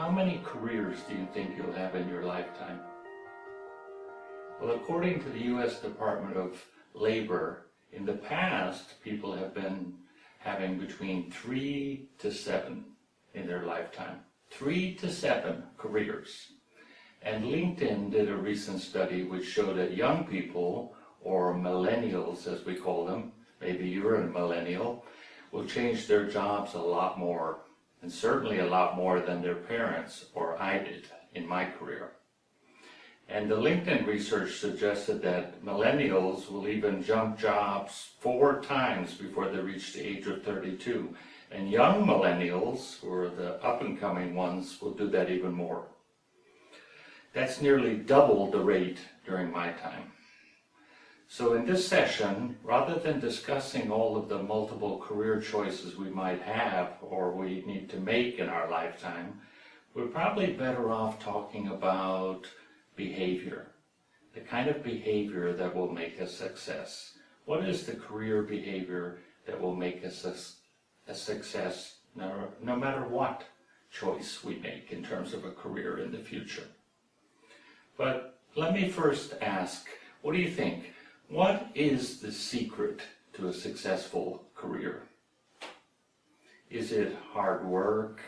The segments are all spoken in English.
How many careers do you think you'll have in your lifetime? Well, according to the U.S. Department of Labor, in the past, people have been having between 3 to 7 in their lifetime. 3 to 7 careers. And LinkedIn did a recent study which showed that young people, or millennials as we call them, maybe you're a millennial, will change their jobs a lot more, and certainly a lot more than their parents or I did in my career. And the LinkedIn research suggested that millennials will even jump jobs 4 times before they reach the age of 32. And young millennials, who are the up-and-coming ones, will do that even more. That's nearly double the rate during my time. So in this session, rather than discussing all of the multiple career choices we might have or we need to make in our lifetime, we're probably better off talking about behavior, the kind of behavior that will make a success. What is the career behavior that will make us a success no matter what choice we make in terms of a career in the future? But let me first ask, what do you think? What is the secret to a successful career? Is it hard work?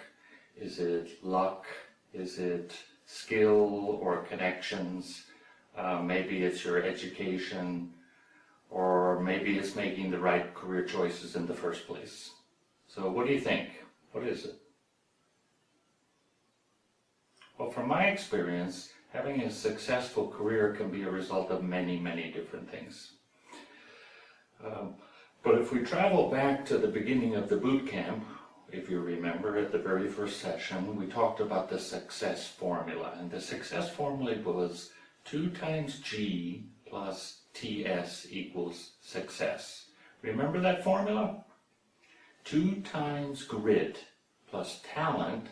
Is it luck? Is it skill or connections? Maybe it's your education, or maybe it's making the right career choices in the first place. So what do you think? What is it? Well, from my experience, having a successful career can be a result of many, many different things. But if we travel back to the beginning of the boot camp, if you remember at the very first session, we talked about the success formula. And the success formula was 2 times G plus TS equals success. Remember that formula? 2 times grit plus talent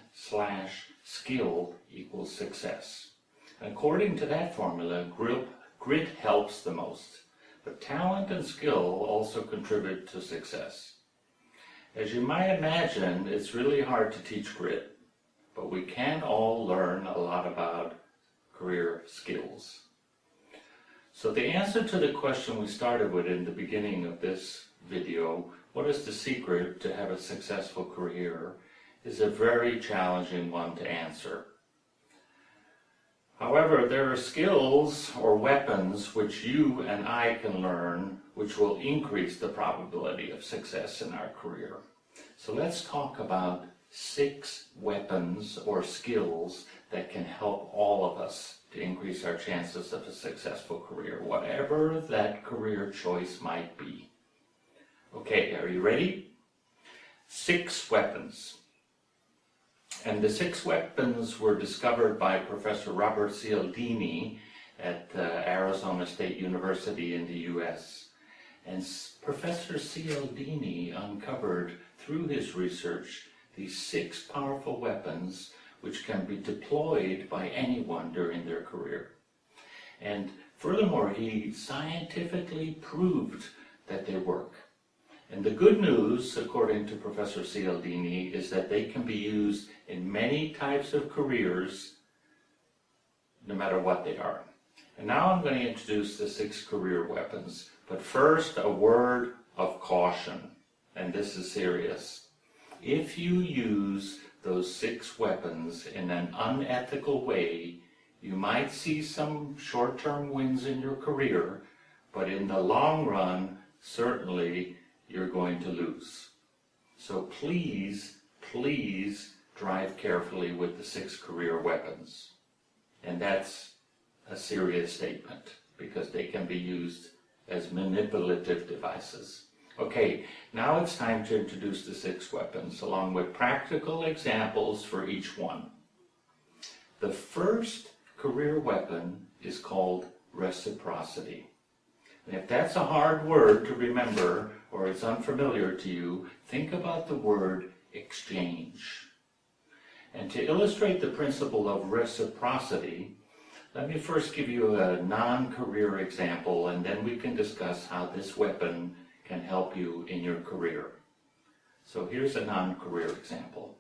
/ skill equals success. According to that formula, grit helps the most, but talent and skill also contribute to success. As you might imagine, it's really hard to teach grit, but we can all learn a lot about career skills. So the answer to the question we started with in the beginning of this video, what is the secret to have a successful career, is a very challenging one to answer. However, there are skills or weapons which you and I can learn which will increase the probability of success in our career. So let's talk about 6 weapons or skills that can help all of us to increase our chances of a successful career, whatever that career choice might be. Okay, are you ready? 6 weapons. And the 6 weapons were discovered by Professor Robert Cialdini at Arizona State University in the US. And Professor Cialdini uncovered through his research these 6 powerful weapons which can be deployed by anyone during their career. And furthermore, he scientifically proved that they work. And the good news, according to Professor Cialdini, is that they can be used in many types of careers, no matter what they are. And now I'm going to introduce the 6 career weapons. But first, a word of caution, and this is serious. If you use those 6 weapons in an unethical way, you might see some short-term wins in your career, but in the long run, certainly, you're going to lose. So please drive carefully with the 6 career weapons. And that's a serious statement because they can be used as manipulative devices. Okay, now it's time to introduce the 6 weapons along with practical examples for each one. The first career weapon is called reciprocity. And if that's a hard word to remember or it's unfamiliar to you, think about the word exchange. And to illustrate the principle of reciprocity, let me first give you a non-career example, and then we can discuss how this weapon can help you in your career. So here's a non-career example.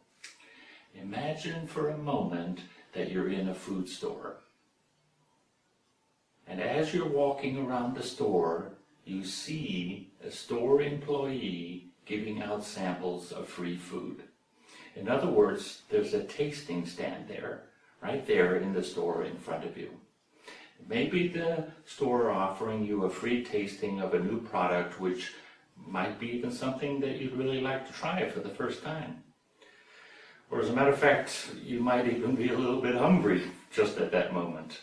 Imagine for a moment that you're in a food store. And as you're walking around the store, you see a store employee giving out samples of free food. In other words, there's a tasting stand there, right there in the store in front of you. Maybe the store offering you a free tasting of a new product, which might be even something that you'd really like to try for the first time. Or as a matter of fact, you might even be a little bit hungry just at that moment.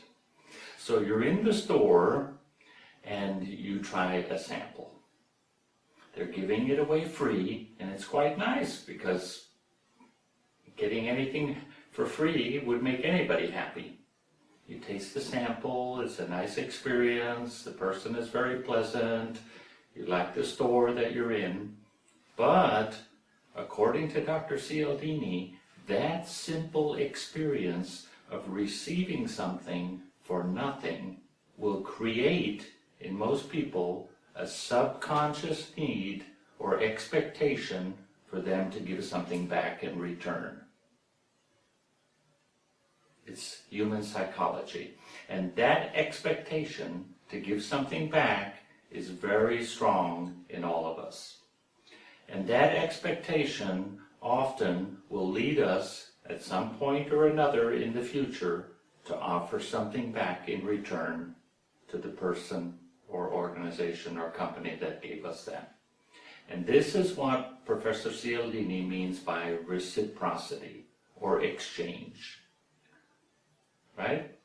So you're in the store and you try a sample. They're giving it away free, and it's quite nice because getting anything for free would make anybody happy. You taste the sample, it's a nice experience, the person is very pleasant, you like the store that you're in, but according to Dr. Cialdini, that simple experience of receiving something for nothing will create, in most people, a subconscious need or expectation for them to give something back in return. It's human psychology. And that expectation to give something back is very strong in all of us. And that expectation often will lead us at some point or another in the future to offer something back in return to the person or organization or company that gave us that. And this is what Professor Cialdini means by reciprocity or exchange. Right?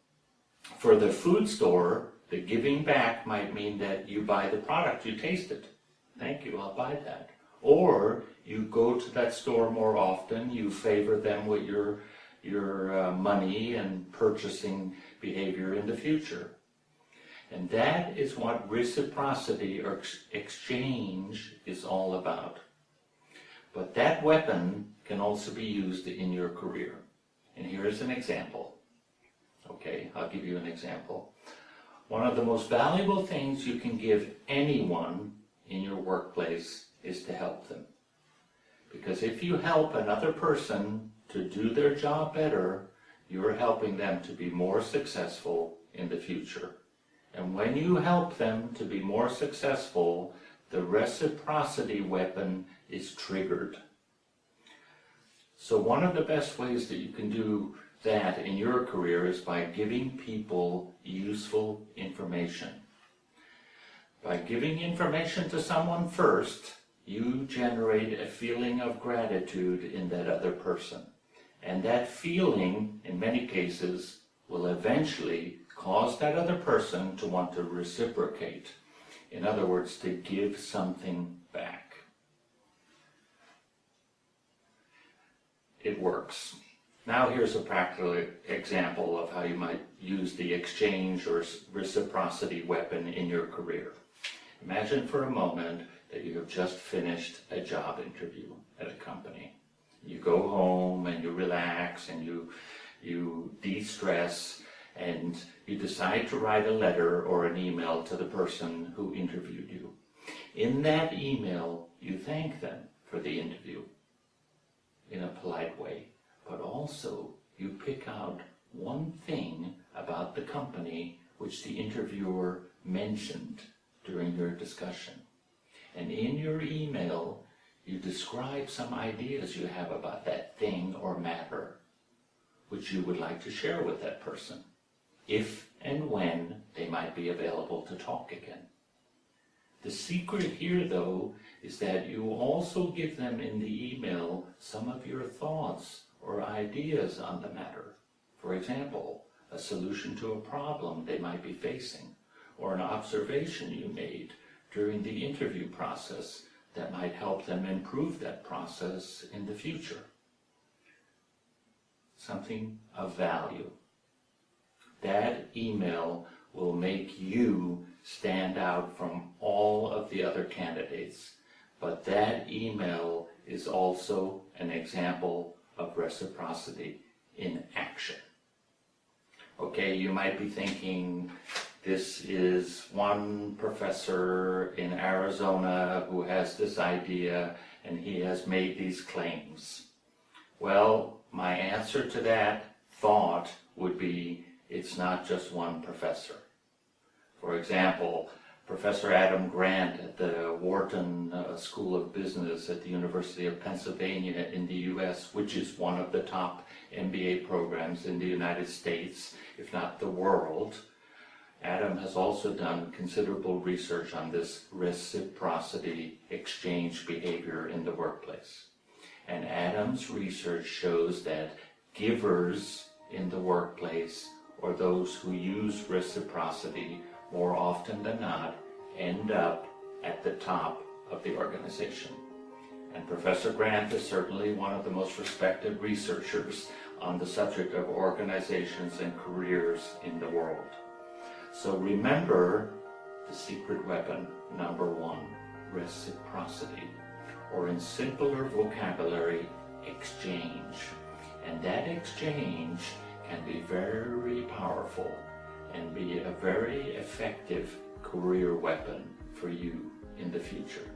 For the food store, the giving back might mean that you buy the product, you taste it. Thank you, I'll buy that. Or you go to that store more often, you favor them with your money and purchasing behavior in the future. And that is what reciprocity or exchange is all about. But that weapon can also be used in your career. And here's an example. Okay, I'll give you an example. One of the most valuable things you can give anyone in your workplace is to help them. Because if you help another person to do their job better, you're helping them to be more successful in the future. And when you help them to be more successful, the reciprocity weapon is triggered. So one of the best ways that you can do that in your career is by giving people useful information. By giving information to someone first, you generate a feeling of gratitude in that other person. And that feeling, in many cases, will eventually cause that other person to want to reciprocate. In other words, to give something back. It works. Now here's a practical example of how you might use the exchange or reciprocity weapon in your career. Imagine for a moment that you have just finished a job interview at a company. You go home and you relax and you de-stress and you decide to write a letter or an email to the person who interviewed you. In that email, you thank them for the interview in a polite way. But also, you pick out one thing about the company which the interviewer mentioned during your discussion. And in your email, you describe some ideas you have about that thing or matter, which you would like to share with that person, if and when they might be available to talk again. The secret here, though, is that you also give them in the email some of your thoughts or ideas on the matter. For example, a solution to a problem they might be facing, or an observation you made during the interview process that might help them improve that process in the future. Something of value. That email will make you stand out from all of the other candidates, but that email is also an example of reciprocity in action. Okay, you might be thinking, this is one professor in Arizona who has this idea and he has made these claims. Well, my answer to that thought would be, it's not just one professor. For example, Professor Adam Grant at the Wharton School of Business at the University of Pennsylvania in the US, which is one of the top MBA programs in the United States, if not the world. Adam has also done considerable research on this reciprocity exchange behavior in the workplace. And Adam's research shows that givers in the workplace, or those who use reciprocity, more often than not, end up at the top of the organization. And Professor Grant is certainly one of the most respected researchers on the subject of organizations and careers in the world. So remember the secret weapon, number 1, reciprocity, or in simpler vocabulary, exchange. And that exchange can be very powerful and be a very effective career weapon for you in the future.